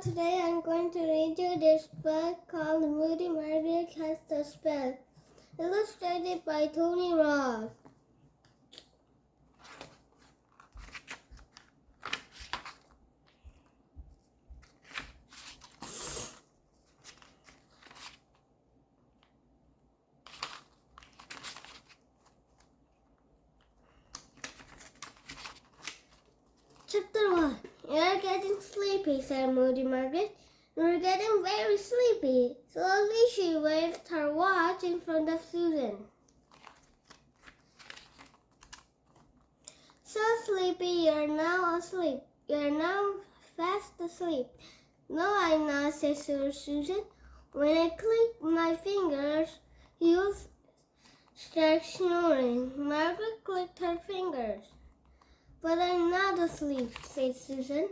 today I'm going to read you this book called Moody Margaret Has the Spell, illustrated by Tony Ross. Chapter 1. You're getting sleepy, said Moody Margaret. You're getting very sleepy. Slowly she waved her watch in front of Susan. So sleepy, you're now asleep. You're now fast asleep. No, I'm not, said Susan. When I click my fingers, you'll start snoring. Margaret clicked her fingers. But I'm not asleep, said Susan.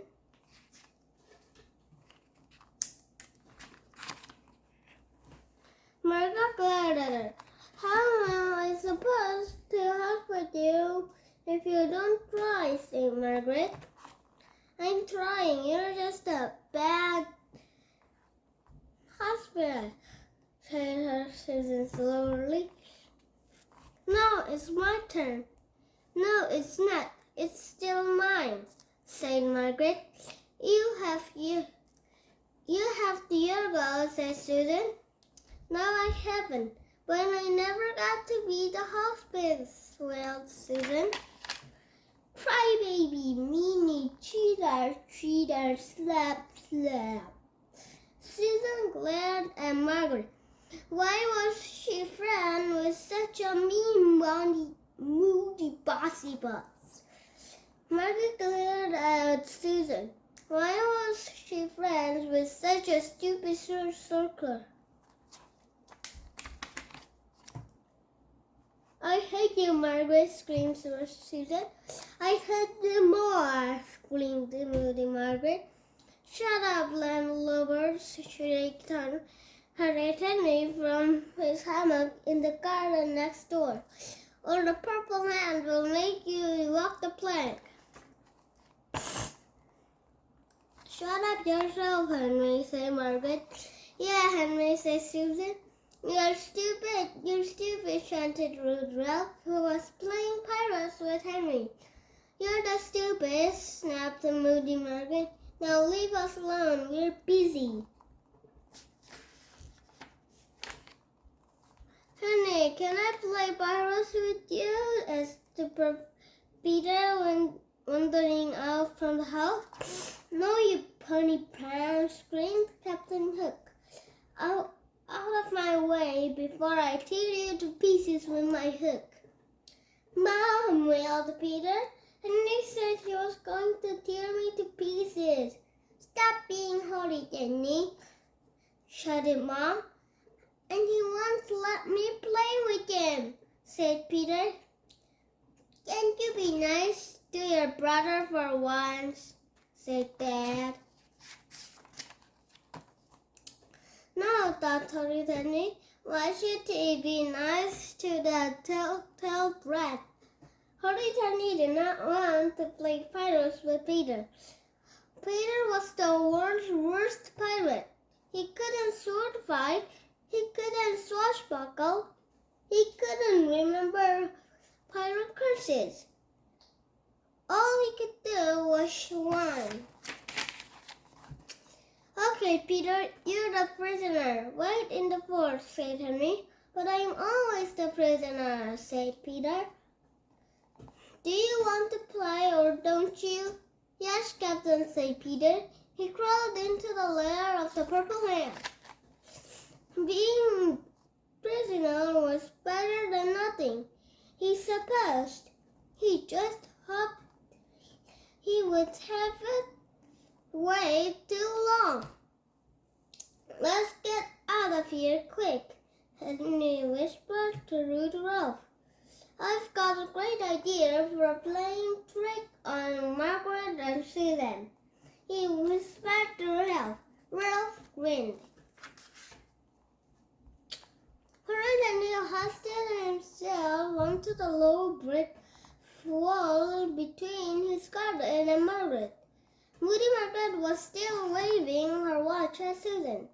Margaret glared at her. How am I supposed to help with you if you don't try, said Margaret. I'm trying. You're just a bad husband, said her Susan slowly. No, it's my turn. No, it's not. It's still mine, said Margaret. You have the your go, said Susan. No, I haven't. But I never got to be the husband, wailed Susan. Crybaby, meanie, cheater, cheater, slap, slap. Susan glared at Margaret. Why was she friends with such a mean, moody, bossy boss? Margaret glared at Susan. Why was she friends with such a stupid circler? I hate you, Margaret, screamed Susan. I hate you more, screamed Moody Margaret. Shut up, landlubber, shrieked Horrid Henry from his hammock in the garden next door, or the purple hand will make you walk the plank. Shut up yourself, Henry, said Margaret. Yeah, Henry, said Susan. You're stupid, chanted Rudolph, who was playing pirates with Henry. You're the stupidest, snapped Moody Margaret. Now leave us alone, we're busy. Henry, can I play pirates with you? asked Peter wandering out from the house. No, you punny pram, screamed Captain Hook. Out of my way before I tear you to pieces with my hook. Mom, wailed Peter. Henry said he was going to tear me to pieces. Stop being horrid, Henry, shouted Mom. And he won't let me play with him, said Peter. Can't you be nice to your brother for once, said Dad. No, thought Horrid Henry. Why should he be nice to the telltale brat? Horrid Henry did not want to play pirates with Peter. Peter was the world's worst pirate. He couldn't sword fight. He couldn't swashbuckle. He couldn't remember pirate curses. All he could do was one. Okay, Peter, you're the prisoner. Wait in the fort, said Henry. But I'm always the prisoner, said Peter. Do you want to play or don't you? Yes, Captain, said Peter. He crawled into the lair of the purple hand. Being prisoner was better than nothing, he supposed. He just hoped he would have it wait too long. Let's get out of here quick, Henry whispered to Rudolph. I've got a great idea for a playing trick on Margaret and Susan. He whispered to Ralph. Ralph grinned. Horrid Henry hoisted himself onto the low brick wall between his garden and Margaret. Moody Margaret was still waving her watch at Susan.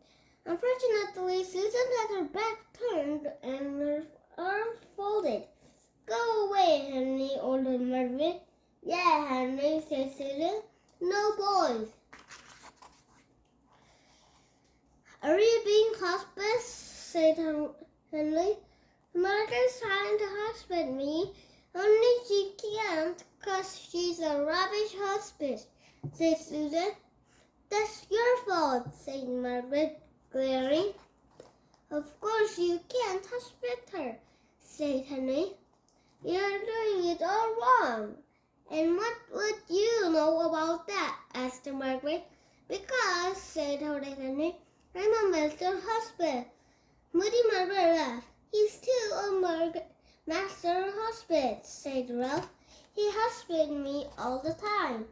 Unfortunately, Susan had her back turned and her arms folded. Go away, Henry, ordered Margaret. Yeah, Henry, said Susan. No boys. Are you being hospice? Said Henry. Margaret's trying to hospice me. Only she can't because she's a rubbish hospice, said Susan. That's your fault, said Margaret, glaring. Of course you can't hospice her, said Henry. You're doing it all wrong. And what would you know about that? Asked Margaret. Because, said Horrid Henry, I'm a master hospice. Moody Margaret laughed. He's too a master hospice, said Ralph. He hospiced me all the time.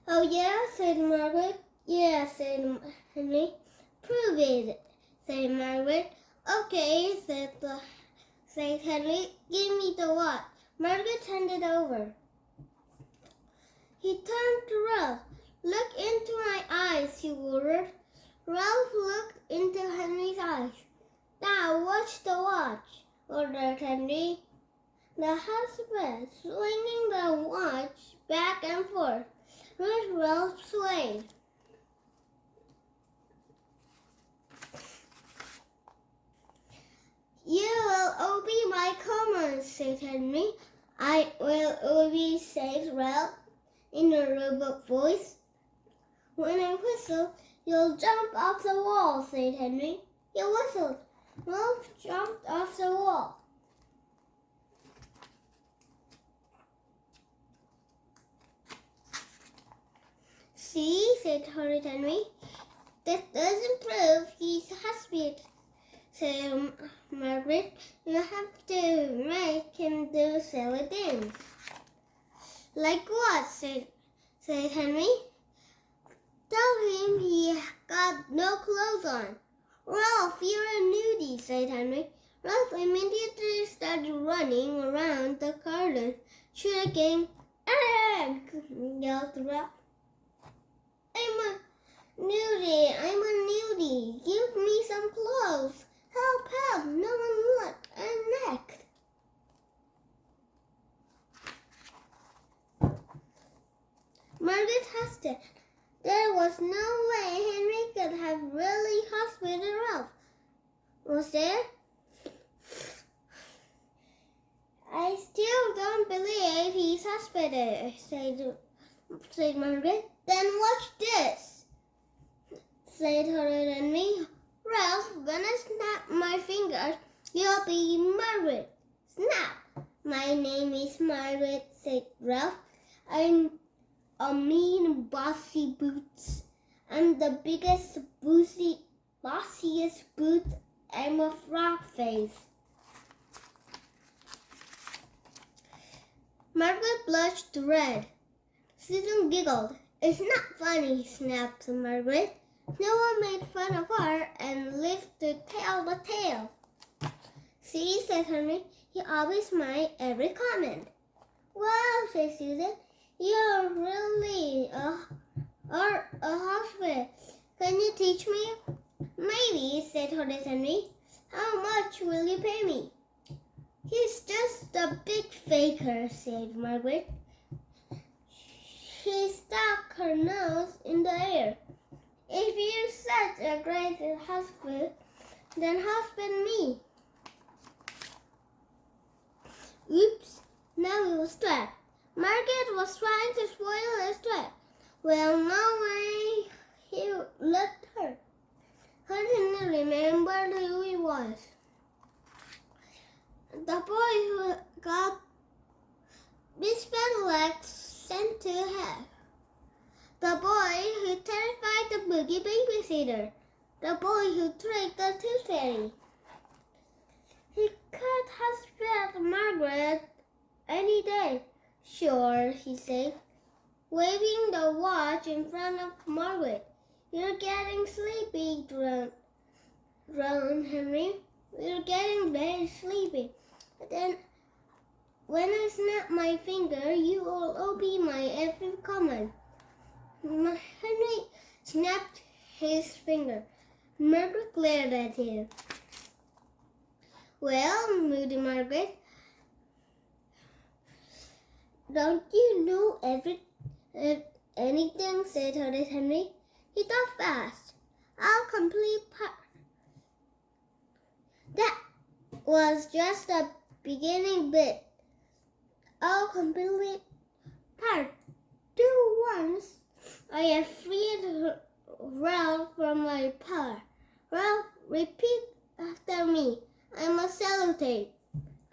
Oh yeah, said Margaret. Yeah, said Henry. Prove it, said Margaret. Okay, said Henry. Give me the watch. Margaret handed over. He turned to Ralph. Look into my eyes, he ordered. Ralph looked into Henry's eyes. Now watch the watch, ordered Henry. The husband swinging the watch back and forth. Ralph swayed. You will obey my commands, said Henry. I will obey, said Ralph, in a robot voice. When I whistle, you'll jump off the wall, said Henry. He whistled. Ralph jumped off the wall. See, said Horrid Henry. That doesn't prove he's hospice, said Margaret. You have to make him do silly things. Like what? said Henry. Tell him he got no clothes on. Ralph, you're a nudie, said Henry. Ralph immediately started running around the garden, shrieking, "Egg!" yelled Ralph. I'm a nudie. Give me some clothes. Help, no one look. I'm naked. Margaret hesitated. There was no way Henry could have really hospitalized Ralph. Was there? I still don't believe he's hospitalized, said Margaret. Then watch this, said Horrid Henry. Ralph, when I snap my fingers, you'll be Margaret. Snap. My name is Margaret, said Ralph. I'm a mean, bossy boots. I'm the biggest, bossiest boot. I'm a frog face. Margaret blushed red. Susan giggled. It's not funny, snapped Margaret. No one made fun of her and lived to tell the tale. See, said Henry, he always mind every comment. Wow, said Susan, you're really a hospital. Can you teach me? Maybe, said Horrid Henry. How much will you pay me? He's just a big faker, said Margaret. She stuck her nose in the air. If you're such a great husband, then husband me. Oops, now he was trapped. Margaret was trying to spoil his trap. Well, no way he let her. Henry remembered who he was. The boy who got Miss Cadillac sent to hell. The boy who terrified the boogie babysitter. The boy who tricked the tooth fairy. He could hospital Margaret any day. Sure, he said, waving the watch in front of Margaret. You're getting sleepy, groaned Henry. We're getting very sleepy. Then When I snap my finger, you will obey my every command. Henry snapped his finger. Margaret glared at him. Well, Moody Margaret, don't you know anything? Said Horrid Henry. He thought fast. I'll complete part. That was just the beginning bit. I'll complete part 2 once I have freed Ralph from my power. Ralph, repeat after me. I'm a sellotape.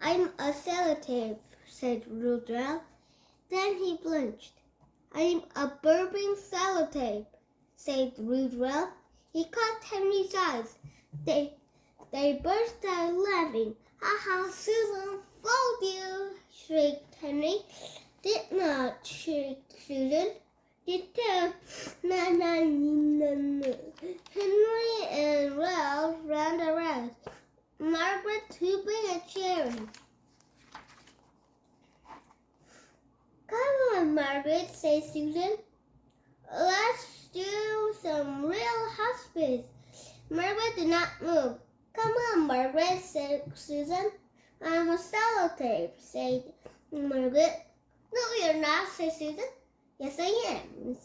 I'm a sellotape, said rude Ralph. Then he plunged. I'm a burping sellotape, said rude Ralph. He caught Henry's eyes. They burst out laughing. Ha ha, Susan, fooled you, shrieked Henry. Did not, shrieked Susan. Did too. Na na na na. Henry and Ralph ran around. Margaret whooping and cheering. Come on, Margaret, said Susan. Let's do some real hospice. Margaret did not move. Come on, Margaret, said Susan. I'm a sellotape, said Margaret. No, you're not, said Susan. Yes, I am.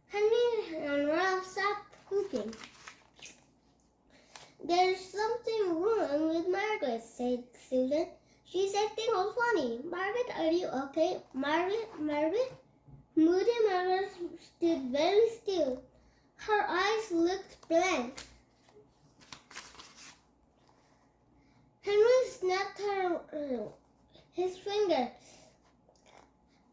Henry and Ralph stopped whooping. There's something wrong with Margaret, said Susan. She's acting all funny. Margaret, are you okay? Margaret? Moody Margaret stood very still. Her eyes looked blank. Henry snapped his finger.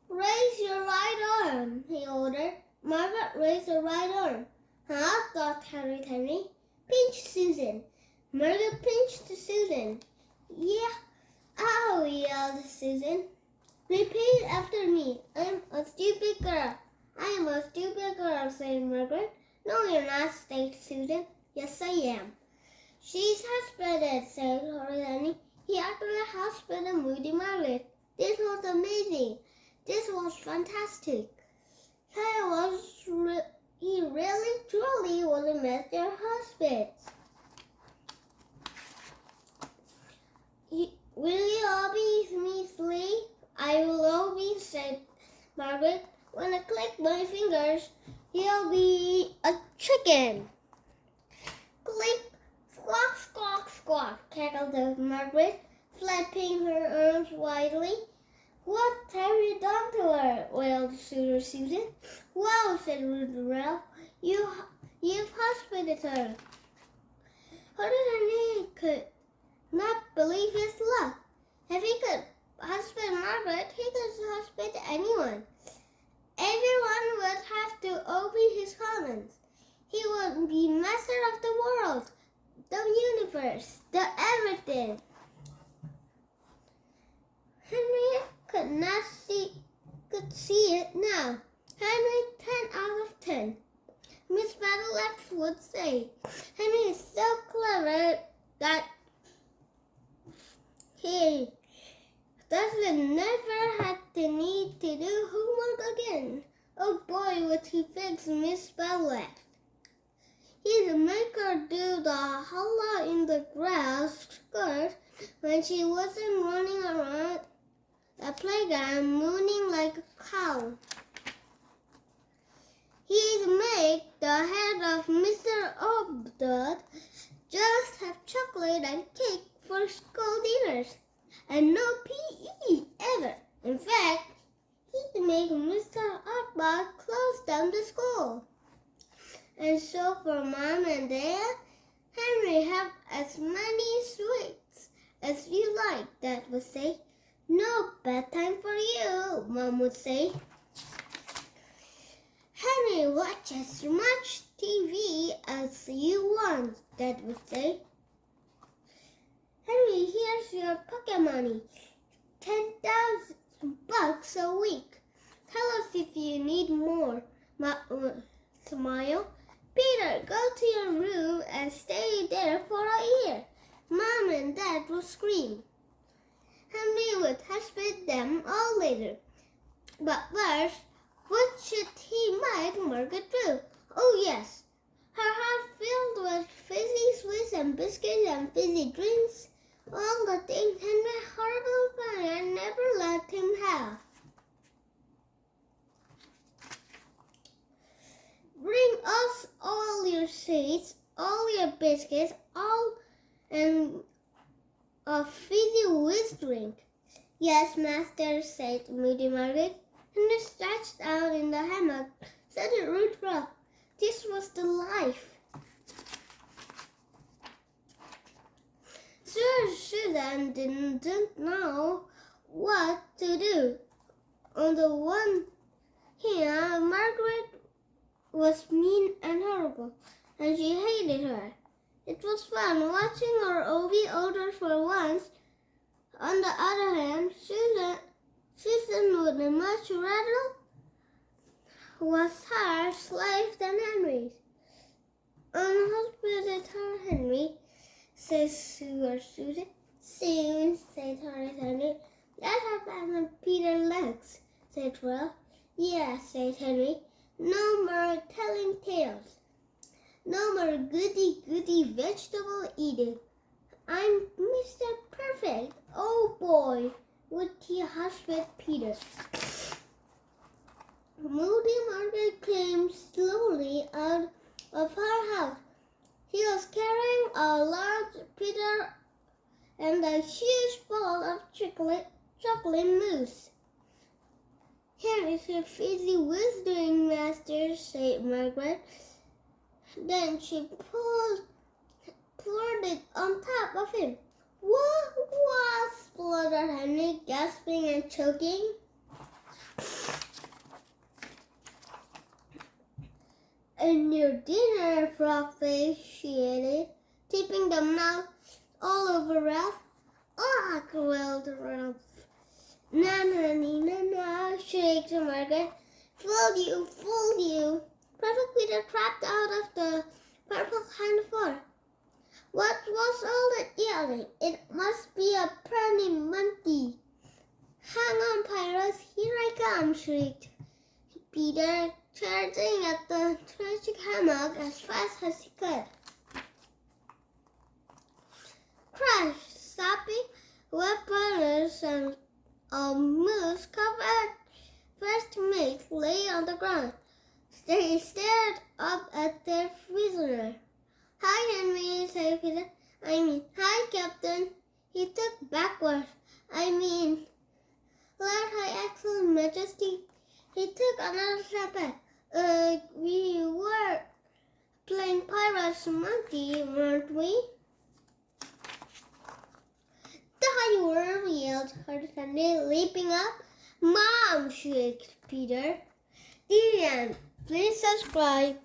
Raise your right arm, he ordered. Margaret raised her right arm. Huh? Thought Horrid Henry. Pinch Susan. Margaret pinched Susan. Yeah. Ow, yelled Susan. Repeat after me. I'm a stupid girl. I am a stupid girl, said Margaret. No, you're not, said Susan. Yes, I am. She's hospitalized, said Horrid Henry. He actually hospitalized Moody Margaret. This was amazing. This was fantastic. He really, truly was a master hospice. Will you all be me sleep? I will always, said Margaret. When I click my fingers, he'll be a chicken. Click, squawk, squawk, squawk, cackled Margaret, flapping her arms widely. What have you done to her? Wailed Susan. Wow, said Ralph. You've hospitalized her. Horrid Henry could not believe his luck. If he could hospitalize Margaret, he could hospitalize anyone. Everyone would have to obey his commands. He would be master of the world, the universe, the everything. Henry could see it now. Henry 10 out of 10. Miss Battleaxe would say. Henry is so clever that he doesn't never have the need to do homework again. Oh boy, would he fix Miss Battleaxe. He'd make her do the holla in the grass skirt when she wasn't running around the playground mooning like a cow. He'd make the head of Mr. Obdud just have chocolate and cake for school dinners, and no PE ever. In fact, he'd make Mr. Obdud close down the school. And so for Mom and Dad, Henry have as many sweets as you like, Dad would say. No bedtime for you, Mom would say. Henry, watch as much TV as you want, Dad would say. Henry, here's your pocket money. $10,000 a week. Tell us if you need more. Smile. Peter, go to your room and stay there for a year. Mom and Dad will scream. Henry would husband them all later. But first, what should he make Margaret do? Oh yes, her heart filled with fizzy sweets and biscuits and fizzy drinks, all the things Henry's horrible father never let him have. Bring us all your sweets, all your biscuits, and a fizzy whiz drink. Yes, master, said Moody Margaret. Henry stretched out in the hammock, said it root rough. This was the life. Sir Susan didn't know what to do. On the one hand, Margaret was mean and horrible, and she hated her. It was fun watching her obey orders for once. On the other hand, Susan would much rather was her slave than Henry's. Unhospitable her Henry, says Susan. Soon, said Horrid Henry. Let her have Peter legs, said Will. Yes, said Henry. No more telling tales. No more goody-goody vegetable eating. I'm Mr. Perfect. Oh boy, would he husband Peter. Moody Margaret came slowly out of her house. He was carrying a large pitcher and a huge bowl of chocolate mousse. Here is your fizzy whiz drink, master, said Margaret. Then she poured it on top of him. What? Spluttered Henry, gasping and choking. And your dinner, Frogface, she added, tipping the mouth all over Ralph. Ah, growled Ralph. Na, shrieked Margaret. Fooled you. Perfect Peter crept out of the purple floor. What was all that yelling? It must be a pretty monkey. Hang on, pirates, here I come, shrieked Peter, charging at the tragic hammock as fast as he could. Crash! Sopping wet burners and a moose covered first mate lay on the ground. They stared up at their prisoner. Hi, Henry, said Peter. Hi, Captain. He took backwards. Lord High Excellent Majesty. He took another step back. We were playing Pirate's Monkey, weren't we? Die, worm, yelled Horrid Henry, leaping up. Mom, shrieked Peter. The end. Please subscribe.